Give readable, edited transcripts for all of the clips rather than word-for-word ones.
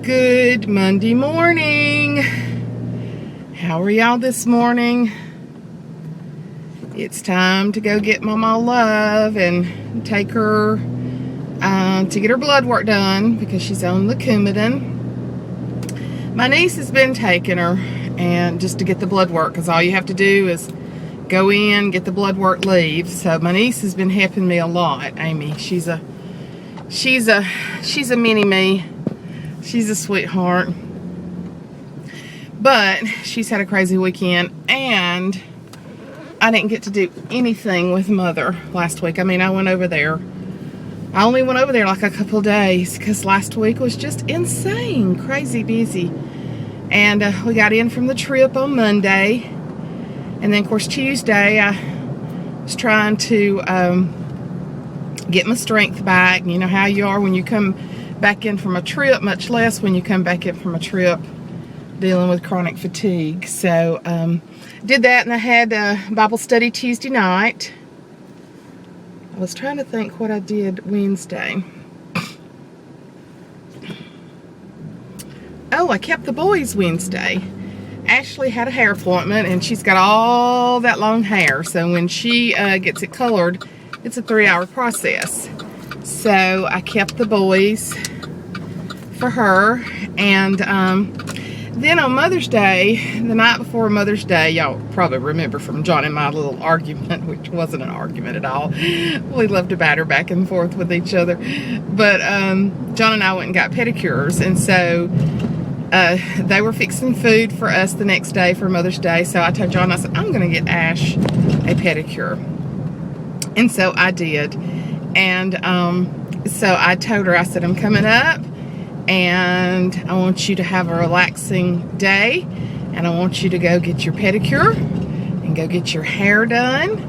Good Monday morning. How are y'all this morning? It's time to go get MawMaw Luv and take her to get her blood work done because she's on the Coumadin. My niece has been taking her and just to get the blood work, because all you have to do is go in, get the blood work, leave. So my niece has been helping me a lot. Amy, she's a mini me. She's a sweetheart. But she's had a crazy weekend, and I didn't get to do anything with Mother last week. I mean, I went over there. I only went over there like a couple days because last week was just insane, crazy busy. And we got in from the trip on Monday. And then, of course, Tuesday, I was trying to get my strength back. You know how you are when you come back in from a trip, much less when you come back in from a trip dealing with chronic fatigue. So, did that, and I had Bible study Tuesday night. I was trying to think what I did Wednesday. Oh, I kept the boys Wednesday. Ashley had a hair appointment, and she's got all that long hair, so when she gets it colored, it's a 3-hour process. So I kept the boys for her, and then on Mother's Day, the night before Mother's Day, y'all probably remember from John and my little argument, which wasn't an argument at all. We loved to batter back and forth with each other. But John and I went and got pedicures, and so they were fixing food for us the next day for Mother's Day. So I told John, I said, I'm going to get Ash a pedicure. And so I did. And so I told her, I said, I'm coming up, and I want you to have a relaxing day, and I want you to go get your pedicure and go get your hair done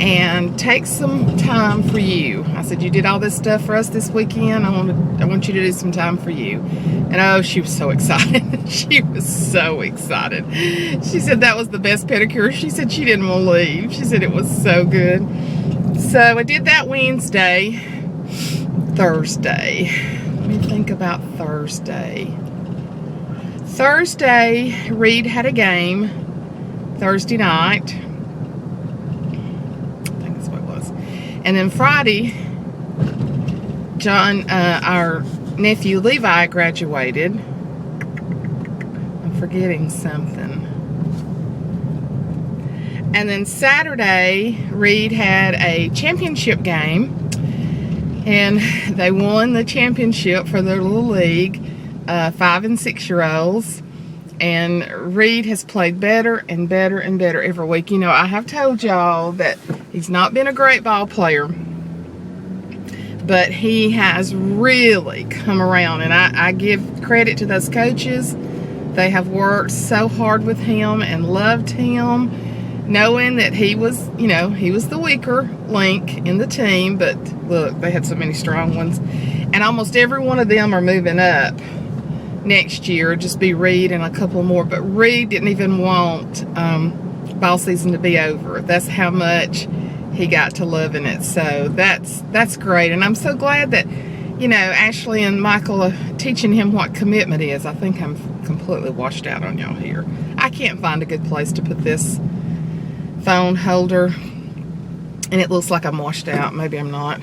and take some time for you. I said, you did all this stuff for us this weekend. I want you to do some time for you. And oh, she was so excited. She was so excited. She said that was the best pedicure. She said she didn't want to leave. She said it was so good. So I did that Wednesday. Thursday. Let me think about Thursday. Thursday, Reed had a game Thursday night. I think that's what it was. And then Friday, John, our nephew Levi, graduated. I'm forgetting something. And then Saturday, Reed had a championship game. And they won the championship for their little league, 5- and 6-year-olds. And Reed has played better and better and better every week. You know, I have told y'all that he's not been a great ball player, but he has really come around. And I give credit to those coaches. They have worked so hard with him and loved him, knowing that he was, you know, he was the weaker link in the team, but look, they had so many strong ones. And almost every one of them are moving up next year, just be Reed and a couple more. But Reed didn't even want ball season to be over. That's how much he got to loving it. So that's great. And I'm so glad that, you know, Ashley and Michael are teaching him what commitment is. I think I'm completely washed out on y'all here. I can't find a good place to put this phone holder, and it looks like I'm washed out. Maybe I'm not.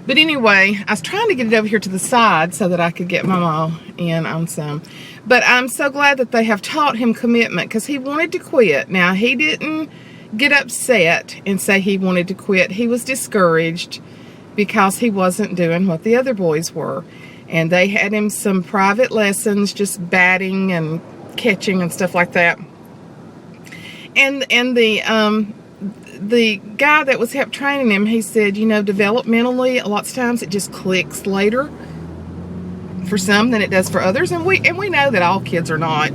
But anyway, I was trying to get it over here to the side so that I could get MawMaw in on some. But I'm so glad that they have taught him commitment, because he wanted to quit. Now, he didn't get upset and say he wanted to quit. He was discouraged because he wasn't doing what the other boys were. And they had him some private lessons, just batting and catching and stuff like that. And the guy that was help training him, he said, you know, developmentally, lots of times it just clicks later for some than it does for others. And we know that all kids are not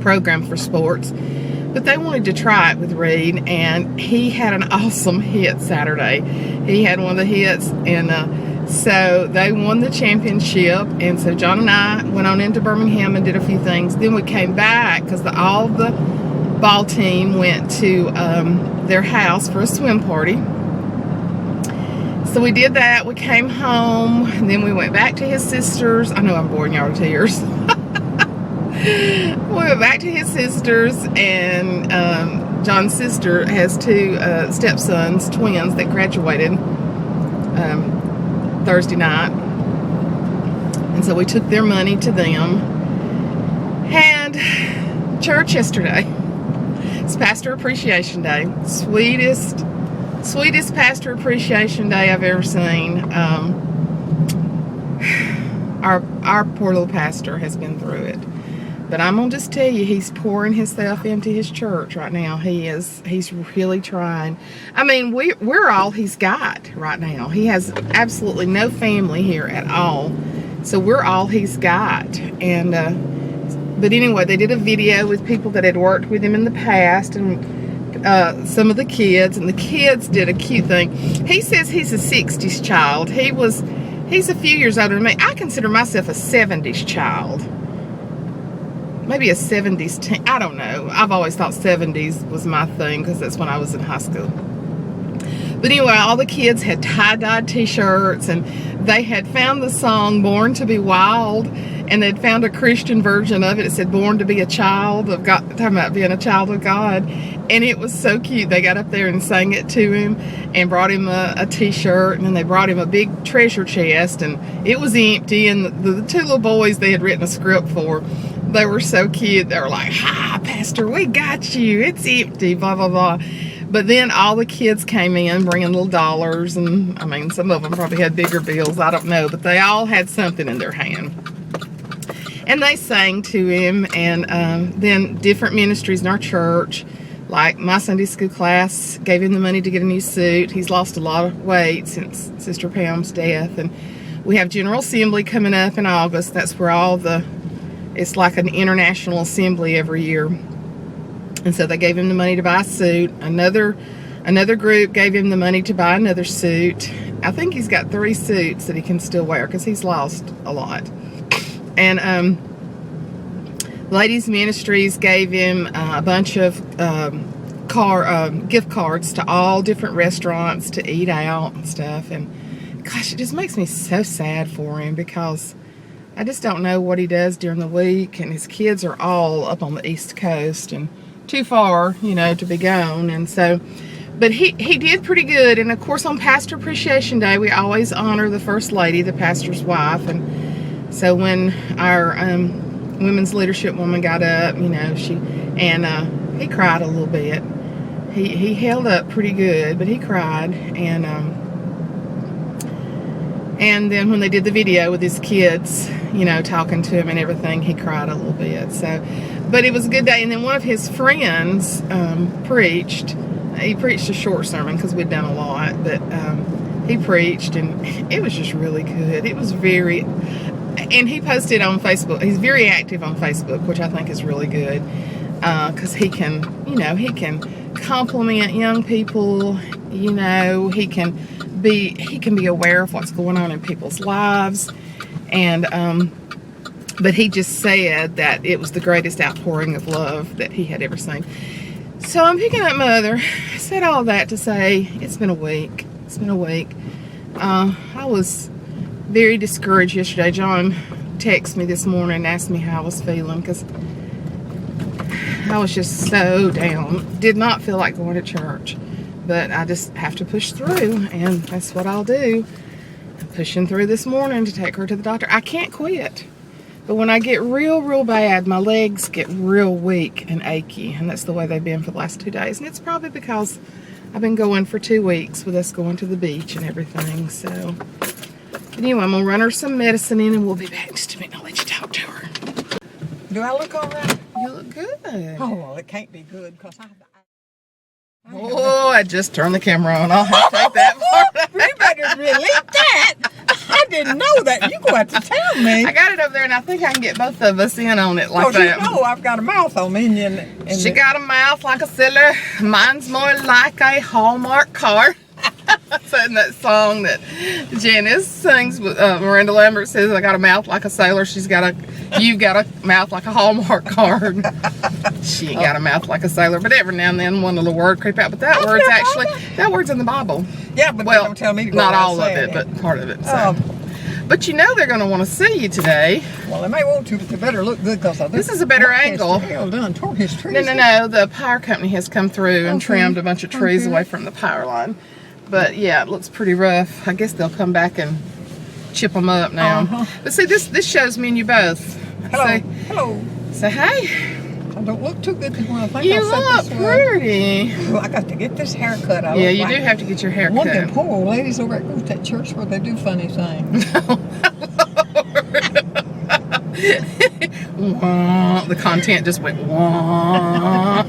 programmed for sports, but they wanted to try it with Reed, and he had an awesome hit Saturday. He had one of the hits, and so they won the championship. And so John and I went on into Birmingham and did a few things. Then we came back because all the ball team went to their house for a swim party. So we did that. We came home, and then we went back to his sister's. I know I'm boring y'all to tears. We went back to his sister's, and John's sister has two stepsons, twins, that graduated Thursday night. And so we took their money to them. And church yesterday. It's Pastor Appreciation Day. Sweetest Pastor Appreciation Day I've ever seen. Our poor little pastor has been through it. But I'm going to just tell you, he's pouring himself into his church right now. He's really trying. I mean, we're all he's got right now. He has absolutely no family here at all. So we're all he's got. And, but anyway, they did a video with people that had worked with him in the past, and some of the kids, and the kids did a cute thing. He says he's a 60s child. He's a few years older than me. I consider myself a 70s child. Maybe a 70s teen. I don't know. I've always thought 70s was my thing because that's when I was in high school. But anyway, all the kids had tie-dyed t-shirts, and they had found the song Born to be Wild, and they'd found a Christian version of it. It said Born to be a Child of God, talking about being a child of God. And it was so cute. They got up there and sang it to him and brought him a t-shirt, and then they brought him a big treasure chest, and it was empty, and the two little boys they had written a script for, they were so cute. They were like, "Hi, Pastor, we got you. It's empty, blah, blah, blah." But then all the kids came in bringing little dollars, and I mean, some of them probably had bigger bills, I don't know, but they all had something in their hand. And they sang to him, and then different ministries in our church, like my Sunday school class, gave him the money to get a new suit. He's lost a lot of weight since Sister Pam's death. And we have General Assembly coming up in August. That's where it's like an international assembly every year. And so they gave him the money to buy a suit. Another group gave him the money to buy another suit. I think he's got 3 suits that he can still wear because he's lost a lot. And Ladies Ministries gave him a bunch of gift cards to all different restaurants to eat out and stuff. And gosh, it just makes me so sad for him because I just don't know what he does during the week, and his kids are all up on the East Coast and too far, to be gone. And so, but he did pretty good. And of course, on Pastor Appreciation Day, we always honor the First Lady, the pastor's wife. And so when our women's leadership woman got up, he cried a little bit. He held up pretty good, but he cried. And then when they did the video with his kids, talking to him and everything, he cried a little bit. So, but it was a good day. And then one of his friends preached. He preached a short sermon because we'd done a lot, but he preached, and it was just really good. It was and he posted on Facebook. He's very active on Facebook, which I think is really good because he can compliment young people. He can be aware of what's going on in people's lives. And but he just said that it was the greatest outpouring of love that he had ever seen. So I'm picking up Mother. I said all that to say it's been a week. I was very discouraged yesterday. John texted me this morning and asked me how I was feeling because I was just so down. Did not feel like going to church, but I just have to push through, and that's what I'll do. I'm pushing through this morning to take her to the doctor. I can't quit, but when I get real bad, my legs get real weak and achy, and that's the way they've been for the last 2 days. And it's probably because I've been going for 2 weeks with us going to the beach and everything. So but anyway, I'm gonna run her some medicine in, and we'll be back in just a minute. I'll let you talk to her. Do I look all right? You look good. Oh, well, it can't be good because I just turned the camera on. I'll have to take that part out. You better delete that. I didn't know that. You go have to tell me. I got it up there, and I think I can get both of us in on it like that. You know I've got a mouth on me. She got a mouth like a sailor. Mine's more like a Hallmark car. So in that song that Janice sings, Miranda Lambert says, "I got a mouth like a sailor." You've got a mouth like a Hallmark card. She ain't got a mouth like a sailor, but every now and then one little word creep out. But that word's in the Bible. Yeah, but Well, don't tell me to go not out all of saying it, but part of it. So. But you know they're going to want to see you today. Well, they may want to, but they better look good because this is a better angle. Tore his trees. No. The power company has come through and trimmed a bunch of trees away from the power line. But yeah, it looks pretty rough. I guess they'll come back and chip them up now. But see, this shows me and you both. Hello. Hello. Say hey. I don't look too good when I think you look pretty. Well, I got to get this haircut. Yeah, you do have to get your hair cut. One of them poor old ladies over at that church where they do funny things. Wah, the content just went wah.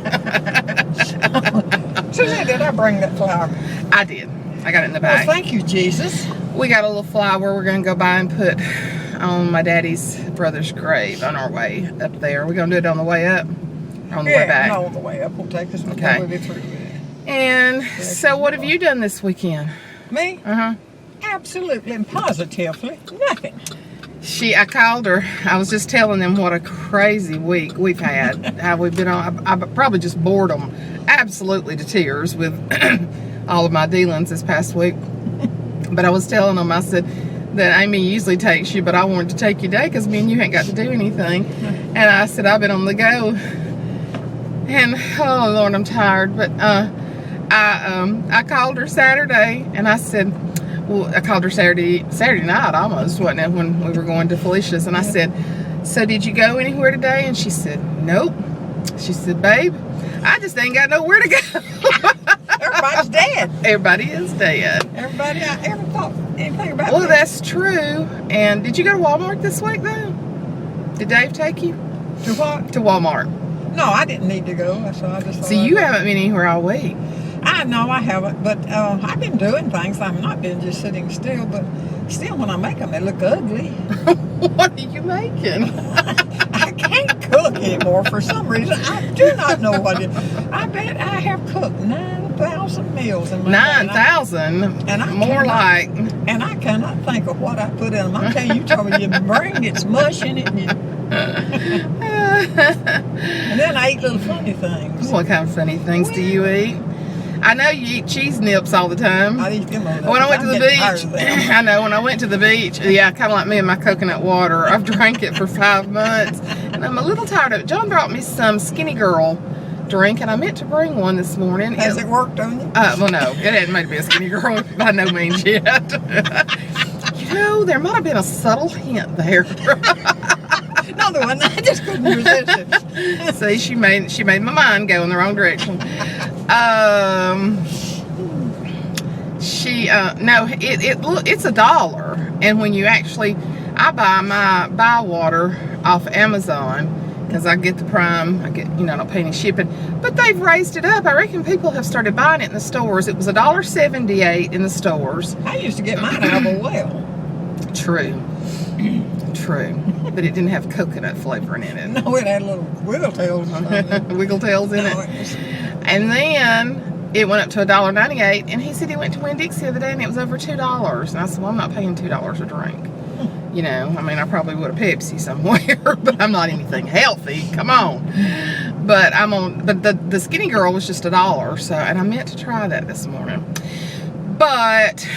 Suzanne, did I bring that flower? I did. I got it in the bag. Well, thank you, Jesus. We got a little flower we're going to go buy and put on my daddy's brother's grave on our way up there. We're going to do it on the way up? Or on the way back? No, on the way up. We'll take us probably through it. And so what have you done this weekend? Me? Absolutely and positively nothing. I called her. I was just telling them what a crazy week we've had. How we've been on. I probably just bored them absolutely to tears with all of my dealings this past week. But I was telling them, I said that Amy usually takes you, but I wanted to take you today because me and you ain't got to do anything. And I said, I've been on the go. And, oh, Lord, I'm tired. But I called her Saturday, and I said, well, I called her Saturday night almost, wasn't it, when we were going to Felicia's. And I said, so did you go anywhere today? And she said, nope. She said, babe, I just ain't got nowhere to go. Everybody's dead. Everybody is dead. Everybody I ever thought anything about Well, that's true. And did you go to Walmart this week, though? Did Dave take you? To what? To Walmart. No, I didn't need to go. So I just. So you haven't been anywhere all week. No, I haven't. But I've been doing things. I've not been just sitting still. But still, when I make them, they look ugly. What are you making? I can't cook anymore for some reason. I do not know what it is. I bet I have cooked 9,000 meals in my 9,000? And I more like. And I cannot think of what I put in them. I'm telling you, you told me your brain gets mush in it. And then I eat little funny things. What kind of funny things do you eat? I know you eat cheese nips all the time. I eat them all the time. When I went to the beach, I know when I went to the beach, yeah, kind of like me and my coconut water. I've drank it for 5 months, and I'm a little tired of it. John brought me some Skinny Girl drink, and I meant to bring one this morning. Has it worked on you? Well, no, it hadn't made me a Skinny Girl by no means yet. You know, there might have been a subtle hint there. No, the one I just couldn't resist it. See, she made my mind go in the wrong direction. No, it's $1, and when you actually, I buy my buy water off Amazon because I get the Prime. I don't pay any shipping, but they've raised it up. I reckon people have started buying it in the stores. It was $1.78 in the stores. I used to get mine out of a well. True, but it didn't have coconut flavoring in it. No, it had little wiggle tails. Wiggle tails in it. And then it went up to $1.98, and he said he went to Winn-Dixie the other day and it was over $2. And I said, well, I'm not paying $2 a drink. You know, I mean, I probably would have Pepsi somewhere, but I'm not anything healthy. Come on. But the Skinny Girl was just $1, so, and I meant to try that this morning. But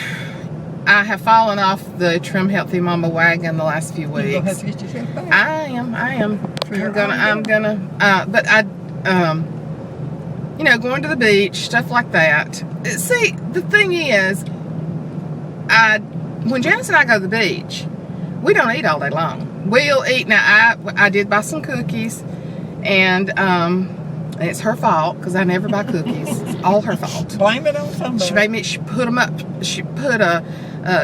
I have fallen off the Trim Healthy Mama wagon the last few weeks. You'll have to get yourself back. I am. I'm gonna. But going to the beach, stuff like that. See, the thing is, when Janice and I go to the beach, we don't eat all day long. We'll eat. Now, I did buy some cookies, and it's her fault because I never buy cookies. It's all her fault. Blame it on somebody. She put them up. She put a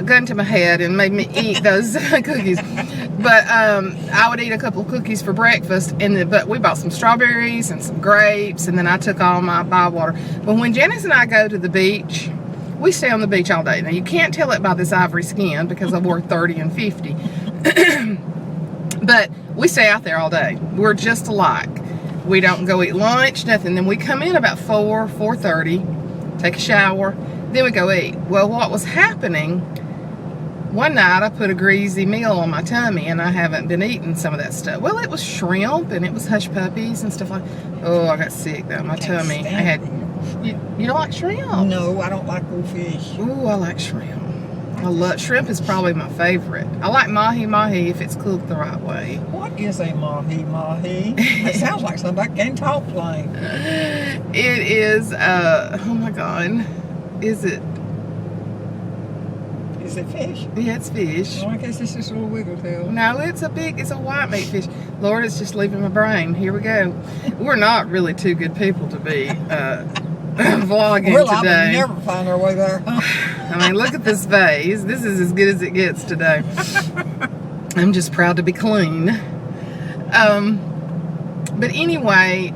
gun to my head and made me eat those cookies. But I would eat a couple of cookies for breakfast, but we bought some strawberries and some grapes, and then I took all my buy water. But when Janice and I go to the beach, we stay on the beach all day. Now, you can't tell it by this ivory skin because I wore 30 and 50. But we stay out there all day. We're just alike. We don't go eat lunch, nothing. Then we come in about 4:30, take a shower. Then we go eat. Well, what was happening, one night I put a greasy meal on my tummy and I haven't been eating some of that stuff. Well, it was shrimp and it was hush puppies and stuff like that. Oh, I got sick though. My tummy. I had. You don't like shrimp? No, I don't like raw fish. Ooh, I like shrimp. I love shrimp is probably my favorite. I like mahi if it's cooked the right way. What is a mahi? It sounds like somebody can't talk plain. It is. Oh my God. Is it? Is it fish? Yeah, it's fish. Oh, I guess it's just a little wiggle tail. No, it's a white meat fish. Lord, it's just leaving my brain. Here we go. We're not really two good people to be vlogging today. We'll never find our way there. I mean, look at this vase. This is as good as it gets today. I'm just proud to be clean. But anyway,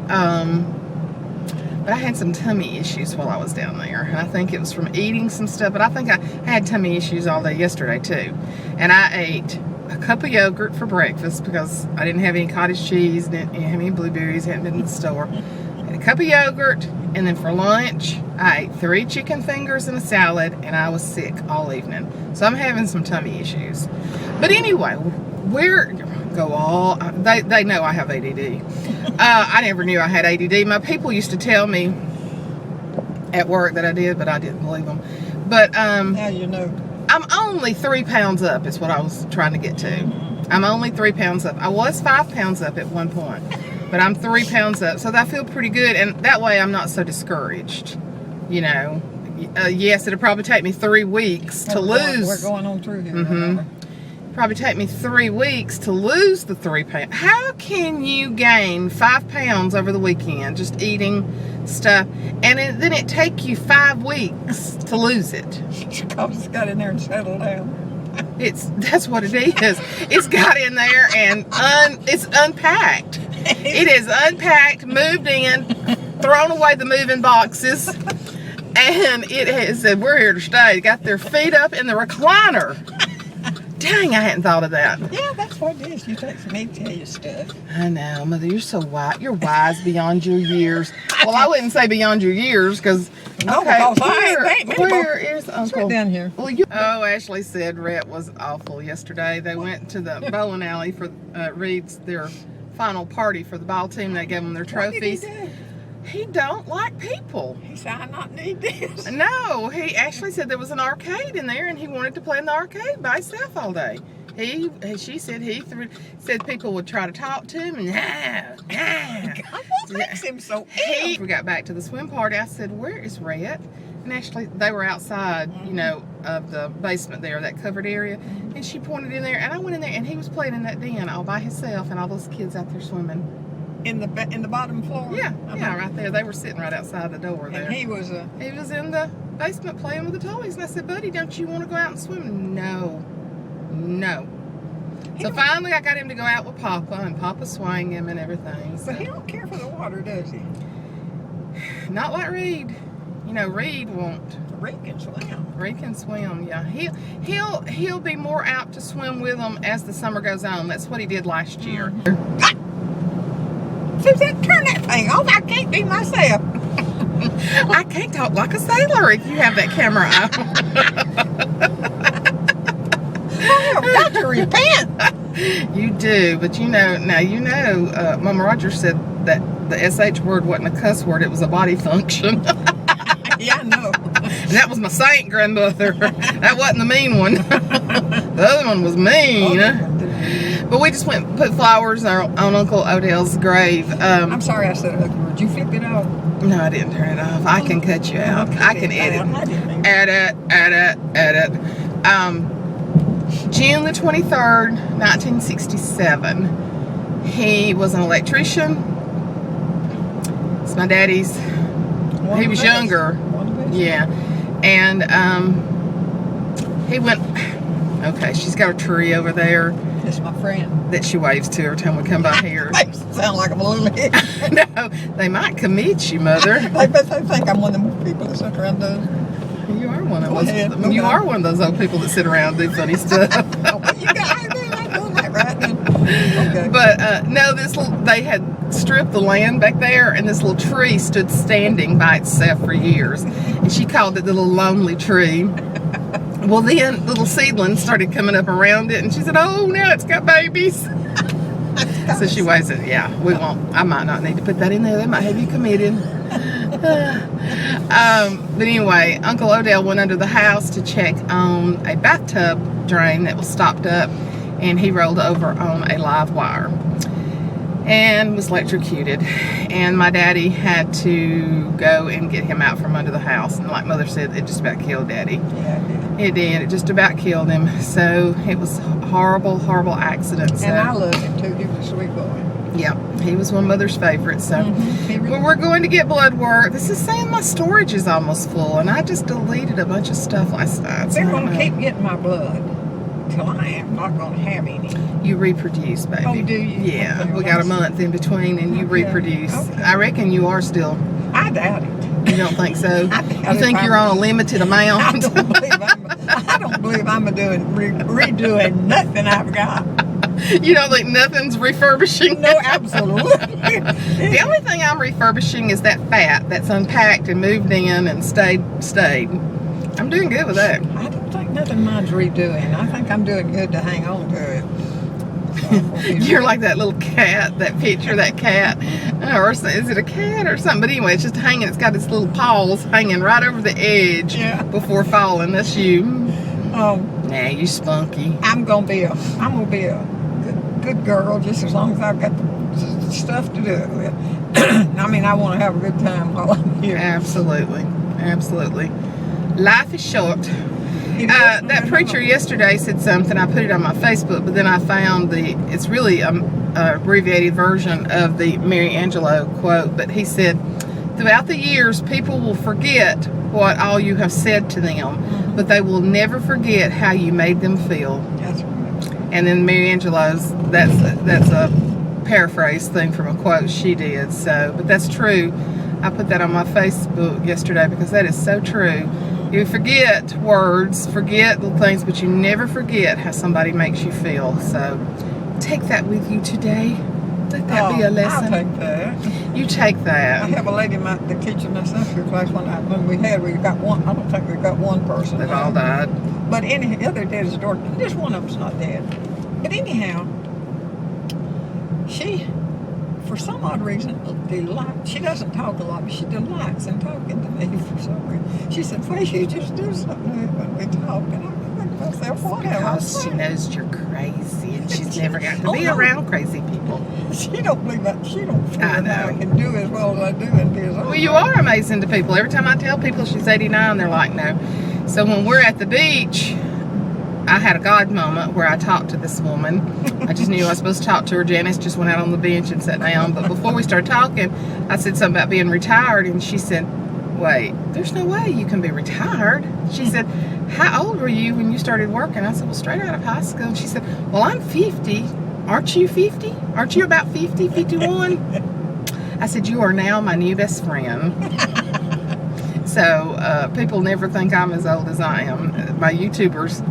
but I had some tummy issues while I was down there. And I think it was from eating some stuff. But I think I had tummy issues all day yesterday too. And I ate a cup of yogurt for breakfast because I didn't have any cottage cheese, didn't have any blueberries, hadn't been to the store. A cup of yogurt, and then for lunch I ate 3 chicken fingers and a salad, and I was sick all evening. So I'm having some tummy issues. But anyway, they know I have ADD. I never knew I had ADD. My people used to tell me at work that I did, but I didn't believe them. But now you know. I'm only 3 pounds up is what I was trying to get to. I'm only 3 pounds up. I was 5 pounds up at one point. But I'm 3 pounds up, so I feel pretty good, and that way I'm not so discouraged. You know, yes, it'll probably take me 3 weeks to lose. We're going on through here. Probably take me 3 weeks to lose the 3 pounds. How can you gain 5 pounds over the weekend just eating stuff, and then it take you 5 weeks to lose it? Because it's got in there and settled down. That's what it is. It's got in there and it's unpacked. It is unpacked, moved in, thrown away the moving boxes, and it has said, we're here to stay. Got their feet up in the recliner. Dang, I hadn't thought of that. Yeah, that's what it is. You take some me tell you stuff. I know, Mother, you're so wise. You're wise beyond your years. Well, I wouldn't say beyond your years, because where is Uncle? Right down here. Well, Ashley said Rhett was awful yesterday. They went to the bowling alley for Reed's their final party for the ball team. They gave them their trophies. What did he do? He don't like people. He said, I not need this. No, he actually said there was an arcade in there and he wanted to play in the arcade by himself all day. She said said people would try to talk to him and What makes him so ill? We got back to the swim party. I said, where is Rhett? And actually they were outside, you know, of the basement there, that covered area. And she pointed in there and I went in there and he was playing in that den all by himself and all those kids out there swimming. In the bottom floor? Yeah, yeah, right there. They were sitting right outside the door there. And he was in the basement playing with the toys. And I said, buddy, don't you want to go out and swim? No. So finally I got him to go out with Papa, and Papa swang him and everything. So. But he don't care for the water, does he? Not like Reed. You know, Reed won't. Reed can swim. Reed can swim, yeah. He'll be more apt to swim with them as the summer goes on. That's what he did last year. Suzanne, turn that thing off. I can't be myself. I can't talk like a sailor if you have that camera I've got to repent. You do, but Mama Roger said that the SH word wasn't a cuss word, it was a body function. Yeah, I know. And that was my saint grandmother. That wasn't the mean one. The other one was mean. But we just went and put flowers on Uncle Odell's grave. I'm sorry I said ugly word. You flipped it off? No, I didn't turn it off. I can cut you out. I can edit. Edit. June the 23rd, 1967. He was an electrician. It's my daddy's. He was younger. Yeah. And he went. Okay, she's got a tree over there. It's my friend. That she waves to every time we come by here. They sound like I'm a little bit. No, they might commit you, Mother. I bet they think I'm one of them people that sit around those. You are one of those. You are one of those old people that sit around and do funny stuff. You got I'm doing that right then. Okay. Okay. But no, they had stripped the land back there, and this little tree stood standing by itself for years. And she called it the little lonely tree. Well, then little seedlings started coming up around it, and she said, "Oh, now it's got babies." So she wasn't. Yeah, we won't. I might not need to put that in there. They might have you committed. But anyway, Uncle Odell went under the house to check on a bathtub drain that was stopped up, and he rolled over on a live wire and was electrocuted. And my daddy had to go and get him out from under the house. And like Mother said, it just about killed Daddy. Yeah, it did. It just about killed him. So it was a horrible, horrible accident. So, and I loved him too. He was a sweet boy. Yeah, he was one of Mother's favorites. So, really well, we're going to get blood work. This is saying my storage is almost full, and I just deleted a bunch of stuff last night. They're going to keep getting my blood till I am not going to have any. You reproduce, baby. Oh, do you? Yeah, Okay, we got a month in between, and you Okay, reproduce. okay. I reckon you are still. I doubt it. You don't think so? I doubt You it. think you're on a limited I amount? don't believe I'm redoing nothing I've got. You don't think nothing's refurbishing? No, absolutely. The only thing I'm refurbishing is that fat that's unpacked and moved in and stayed. I'm doing good with that. I don't think nothing mine's redoing. I think I'm doing good to hang on to it. You're like that little cat, that picture of that cat. Or is it a cat or something? But anyway, it's just hanging. It's got its little paws hanging right over the edge before falling. That's you. Nah, you spunky. I'm gonna be a good girl just as long as I've got the stuff to do it with. I mean, I want to have a good time while I'm here. Absolutely, absolutely. Life is short. That preacher yesterday said something. I put it on my Facebook, but then I found it's really an abbreviated version of the Mary Angelo quote. But he said, throughout the years, people will forget what all you have said to them, but they will never forget how you made them feel. That's right. And then Mary Angelo's, that's a paraphrase thing from a quote she did. So, but that's true. I put that on my Facebook yesterday because that is so true. You forget words, forget little things, but you never forget how somebody makes you feel. So take that with you today. Let that be a lesson. I'll take that. You take that. I have a lady in the kitchen in Century Place when we got one. I don't think we got one person. They've all died. But the other dead is Dora. Just one of them's not dead. But anyhow, she, for some odd reason, she doesn't talk a lot, but she delights in talking to me for some reason. She said, "Please, you just do something when we talk." And I think to myself, what because she knows you're crazy and she's never got to be around crazy people. She don't believe that. She don't feel I that I know. can do as well as I do and be as old. Well, you are amazing to people. Every time I tell people she's 89, they're like, no. So when we're at the beach, I had a God moment where I talked to this woman. I just knew I was supposed to talk to her. Janice just went out on the bench and sat down. But before we started talking, I said something about being retired. And she said, wait, there's no way you can be retired. She said, how old were you when you started working? I said, well, straight out of high school. And she said, well, I'm 50. Aren't you 50? Aren't you about 50, 51? I said, you are now my new best friend. So people never think I'm as old as I am. My YouTubers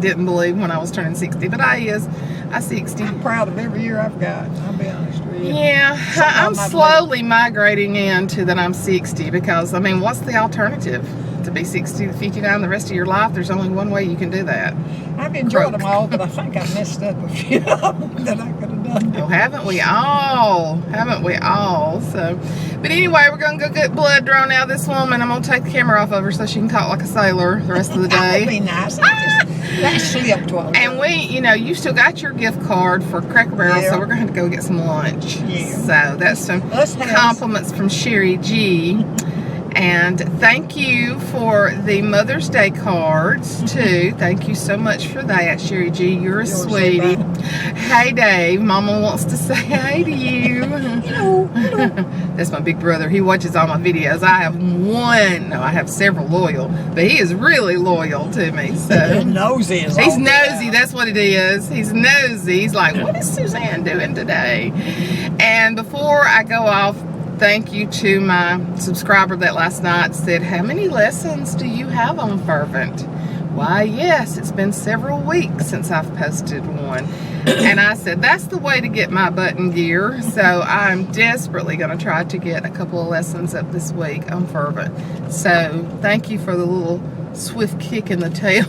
didn't believe when I was turning 60, but I'm 60. I'm proud of every year I've got. I'll be honest with you. Yeah, I'm slowly migrating into that I'm 60 because, I mean, what's the alternative? To be 60 to 59 the rest of your life? There's only one way you can do that. I've enjoyed them all, but I think I messed up a few of them that I could have done. Oh, haven't we all? Haven't we all? So, but anyway, we're going to go get blood drawn out of this woman. I'm going to take the camera off of her so she can talk like a sailor the rest of the That day. would be nice. That slipped while ago. And we, you still got your gift card for Cracker Barrel, Yeah. so we're going to have to go get some lunch. Yeah. So that's some compliments from Sherry G. And thank you for the Mother's Day cards, too. Thank you so much for that, Sherry G. You're a sweetie. Hey, Dave. Mama wants to say hey to you. Hello. That's my big brother. He watches all my videos. I have several loyal, but he is really loyal to me. So He's nosy. He's nosy. That's what it is. He's nosy. He's like, what is Suzanne doing today? And before I go off, thank you to my subscriber that last night said, how many lessons do you have on Fervent? Why, yes, it's been several weeks since I've posted one. And I said, that's the way to get my butt in gear. So I'm desperately going to try to get a couple of lessons up this week on Fervent. So thank you for the little swift kick in the tail.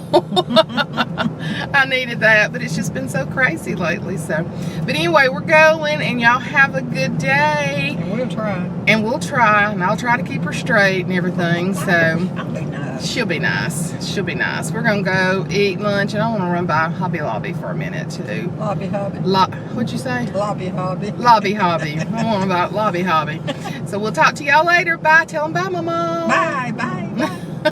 I needed that, but it's just been so crazy lately. So, but anyway, we're going, and y'all have a good day. And we'll try. And we'll try, and I'll try to keep her straight and everything. So I'll be nice. she'll be nice. She'll be nice. We're gonna go eat lunch, and I want to run by Hobby Lobby for a minute too. Lobby Hobby. What'd you say? Lobby Hobby. Lobby Hobby. I want about Lobby Hobby. So we'll talk to y'all later. Bye. Tell them bye, Mama. Bye, bye, bye.